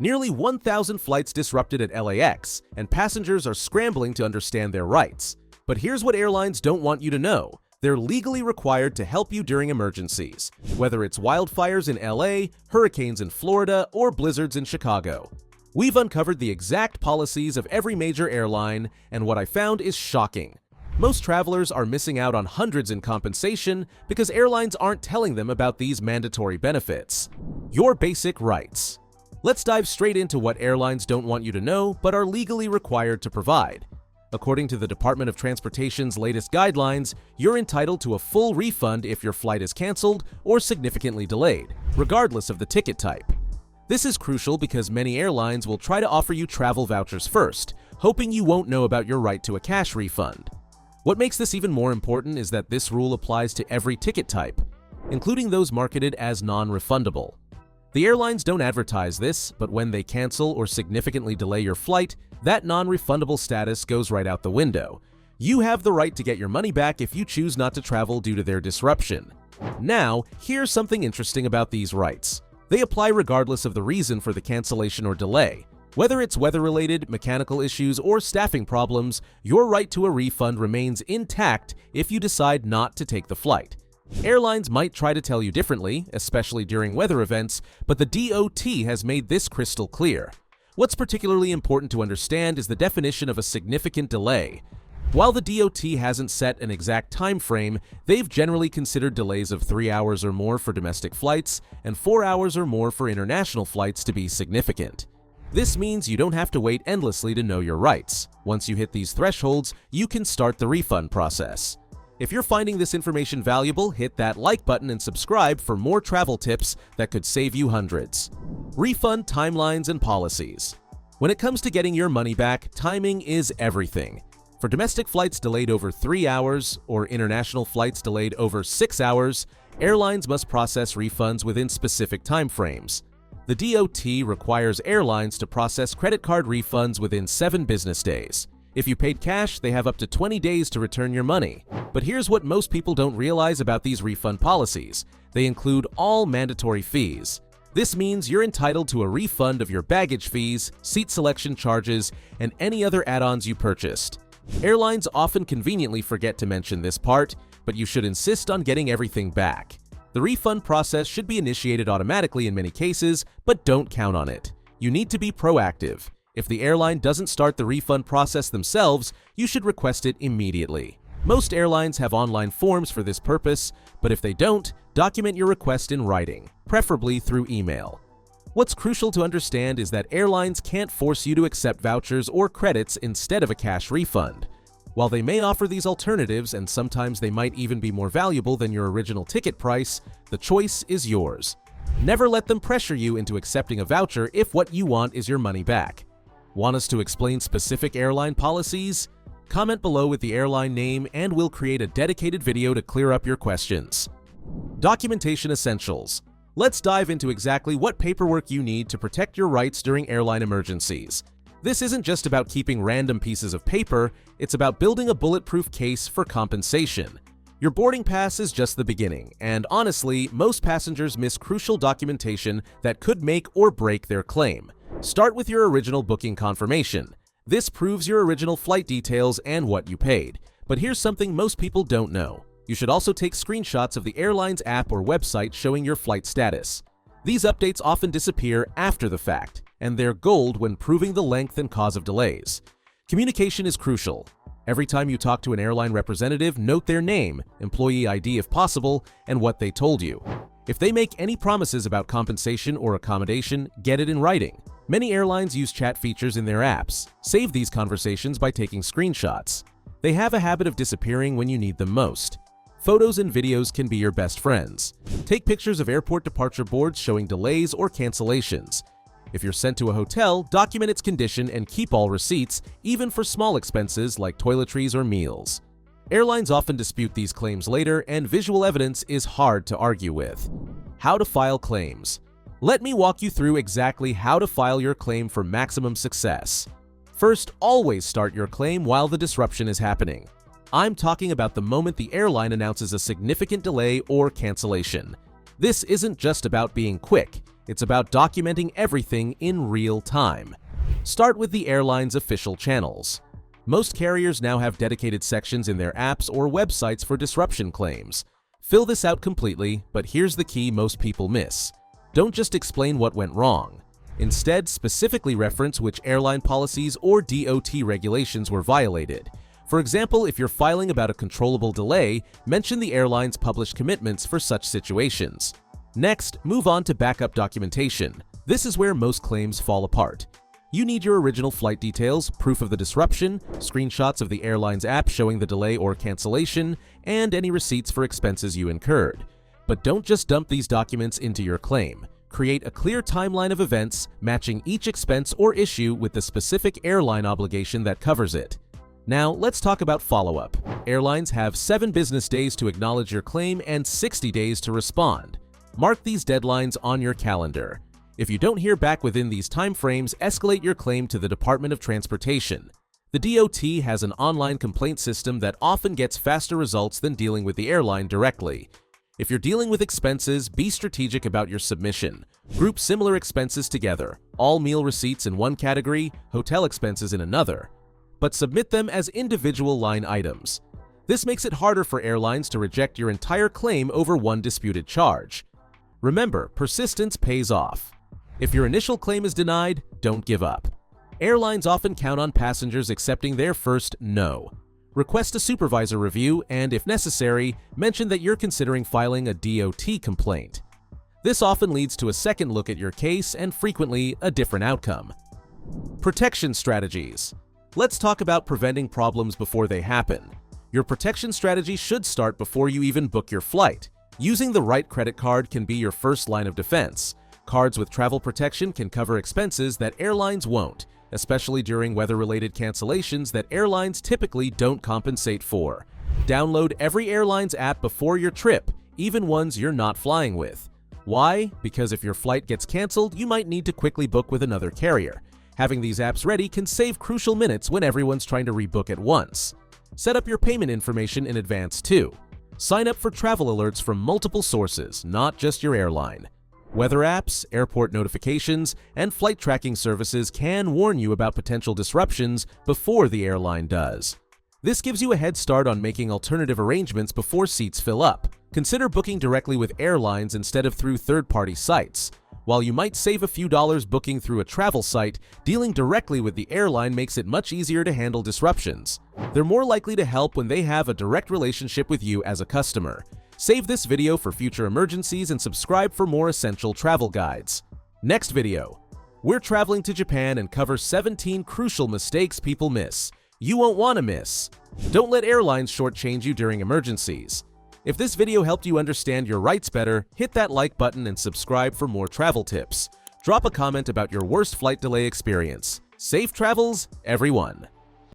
Nearly 1,000 flights disrupted at LAX, and passengers are scrambling to understand their rights. But here's what airlines don't want you to know. They're legally required to help you during emergencies, whether it's wildfires in LA, hurricanes in Florida, or blizzards in Chicago. We've uncovered the exact policies of every major airline, and what I found is shocking. Most travelers are missing out on hundreds in compensation because airlines aren't telling them about these mandatory benefits. Your basic rights. Let's dive straight into what airlines don't want you to know but are legally required to provide. According to the Department of Transportation's latest guidelines, you're entitled to a full refund if your flight is canceled or significantly delayed, regardless of the ticket type. This is crucial because many airlines will try to offer you travel vouchers first, hoping you won't know about your right to a cash refund. What makes this even more important is that this rule applies to every ticket type, including those marketed as non-refundable. The airlines don't advertise this, but when they cancel or significantly delay your flight, that non-refundable status goes right out the window. You have the right to get your money back if you choose not to travel due to their disruption. Now, here's something interesting about these rights. They apply regardless of the reason for the cancellation or delay. Whether it's weather-related, mechanical issues, or staffing problems, your right to a refund remains intact if you decide not to take the flight. Airlines might try to tell you differently, especially during weather events, but the DOT has made this crystal clear. What's particularly important to understand is the definition of a significant delay. While the DOT hasn't set an exact time frame, they've generally considered delays of 3 hours or more for domestic flights and 4 hours or more for international flights to be significant. This means you don't have to wait endlessly to know your rights. Once you hit these thresholds, you can start the refund process. If you're finding this information valuable, hit that like button and subscribe for more travel tips that could save you hundreds. Refund timelines and policies. When it comes to getting your money back, timing is everything. For domestic flights delayed over 3 hours or international flights delayed over 6 hours, airlines must process refunds within specific timeframes. The DOT requires airlines to process credit card refunds within 7 business days. If you paid cash, they have up to 20 days to return your money. But here's what most people don't realize about these refund policies. They include all mandatory fees. This means you're entitled to a refund of your baggage fees, seat selection charges, and any other add-ons you purchased. Airlines often conveniently forget to mention this part, but you should insist on getting everything back. The refund process should be initiated automatically in many cases, but don't count on it. You need to be proactive. If the airline doesn't start the refund process themselves, you should request it immediately. Most airlines have online forms for this purpose, but if they don't, document your request in writing, preferably through email. What's crucial to understand is that airlines can't force you to accept vouchers or credits instead of a cash refund. While they may offer these alternatives, and sometimes they might even be more valuable than your original ticket price, the choice is yours. Never let them pressure you into accepting a voucher if what you want is your money back. Want us to explain specific airline policies? Comment below with the airline name and we'll create a dedicated video to clear up your questions. Documentation essentials. Let's dive into exactly what paperwork you need to protect your rights during airline emergencies. This isn't just about keeping random pieces of paper, it's about building a bulletproof case for compensation. Your boarding pass is just the beginning, and honestly, most passengers miss crucial documentation that could make or break their claim. Start with your original booking confirmation. This proves your original flight details and what you paid. But here's something most people don't know. You should also take screenshots of the airline's app or website showing your flight status. These updates often disappear after the fact, and they're gold when proving the length and cause of delays. Communication is crucial. Every time you talk to an airline representative, note their name, employee ID if possible, and what they told you. If they make any promises about compensation or accommodation, get it in writing. Many airlines use chat features in their apps. Save these conversations by taking screenshots. They have a habit of disappearing when you need them most. Photos and videos can be your best friends. Take pictures of airport departure boards showing delays or cancellations. If you're sent to a hotel, document its condition and keep all receipts, even for small expenses like toiletries or meals. Airlines often dispute these claims later, and visual evidence is hard to argue with. How to file claims. Let me walk you through exactly how to file your claim for maximum success. First, always start your claim while the disruption is happening. I'm talking about the moment the airline announces a significant delay or cancellation. This isn't just about being quick. It's about documenting everything in real time. Start with the airline's official channels. Most carriers now have dedicated sections in their apps or websites for disruption claims. Fill this out completely, but here's the key most people miss. Don't just explain what went wrong. Instead, specifically reference which airline policies or DOT regulations were violated. For example, if you're filing about a controllable delay, mention the airline's published commitments for such situations. Next, move on to backup documentation. This is where most claims fall apart. You need your original flight details, proof of the disruption, screenshots of the airline's app showing the delay or cancellation, and any receipts for expenses you incurred. But don't just dump these documents into your claim. Create a clear timeline of events, matching each expense or issue with the specific airline obligation that covers it. Now, let's talk about follow-up. Airlines have 7 business days to acknowledge your claim and 60 days to respond. Mark these deadlines on your calendar. If you don't hear back within these timeframes, escalate your claim to the Department of Transportation. The DOT has an online complaint system that often gets faster results than dealing with the airline directly. If you're dealing with expenses, be strategic about your submission. Group similar expenses together, all meal receipts in one category, hotel expenses in another. But submit them as individual line items. This makes it harder for airlines to reject your entire claim over one disputed charge. Remember, persistence pays off. If your initial claim is denied, don't give up. Airlines often count on passengers accepting their first no. Request a supervisor review and, if necessary, mention that you're considering filing a DOT complaint. This often leads to a second look at your case and frequently a different outcome. Protection strategies. Let's talk about preventing problems before they happen. Your protection strategy should start before you even book your flight. Using the right credit card can be your first line of defense. Cards with travel protection can cover expenses that airlines won't, especially during weather-related cancellations that airlines typically don't compensate for. Download every airline's app before your trip, even ones you're not flying with. Why? Because if your flight gets canceled, you might need to quickly book with another carrier. Having these apps ready can save crucial minutes when everyone's trying to rebook at once. Set up your payment information in advance too. Sign up for travel alerts from multiple sources, not just your airline. Weather apps, airport notifications, and flight tracking services can warn you about potential disruptions before the airline does. This gives you a head start on making alternative arrangements before seats fill up. Consider booking directly with airlines instead of through third-party sites. While you might save a few dollars booking through a travel site, dealing directly with the airline makes it much easier to handle disruptions. They're more likely to help when they have a direct relationship with you as a customer. Save this video for future emergencies and subscribe for more essential travel guides. Next video. We're traveling to Japan and cover 17 crucial mistakes people miss. You won't want to miss. Don't let airlines shortchange you during emergencies. If this video helped you understand your rights better, hit that like button and subscribe for more travel tips. Drop a comment about your worst flight delay experience. Safe travels, everyone!